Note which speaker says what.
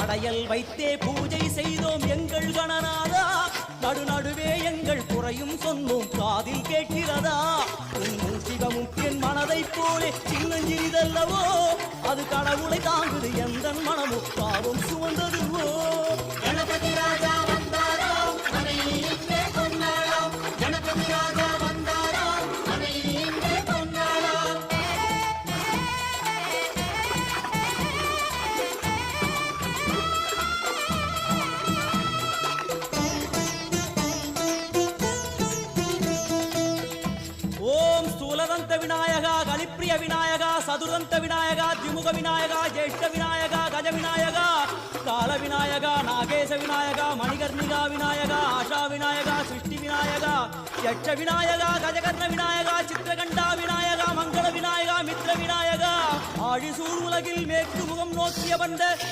Speaker 1: படையல் வைத்தே பூஜை செய்தோம் எங்கள் கணநாதா நடுநடுவே எங்கள் குறையும் சொன்னோம் காதில் கேட்கிறதா உன் சிவமும் என் மனதைப் போலே சின்னஞ்சிறிதல்லவோ அது கடவுளை தாங்குது எந்த மனமும் பாவம் சுமந்ததுவோ
Speaker 2: கணபதி ராஜா வந்தாரோ மனையிலே கொண்டாடோ கணபதி ராஜா வந்தாரோ மனையிலே கொண்டாடோ
Speaker 1: ஓம் ஸ்தூலதந்த விநாயகா கலிப்பிரிய விநாயகா சதுரந்த விநாயகா திமுக விநாயகா ஜேஷ்ட விநாயகா கஜ விநாயகா கால விநாயகா நாகேச விநாயகா மணிகர்ணிகா விநாயகா ஆஷா விநாயகா சிருஷ்டி விநாயகா யட்ச விநாயகா கஜகர்ண விநாயகா சித்திரகண்டா விநாயகா மங்கள விநாயகா மித்ர விநாயகா ஆழிசூர் உலகில் மேற்கு முகம் நோக்கிய வந்த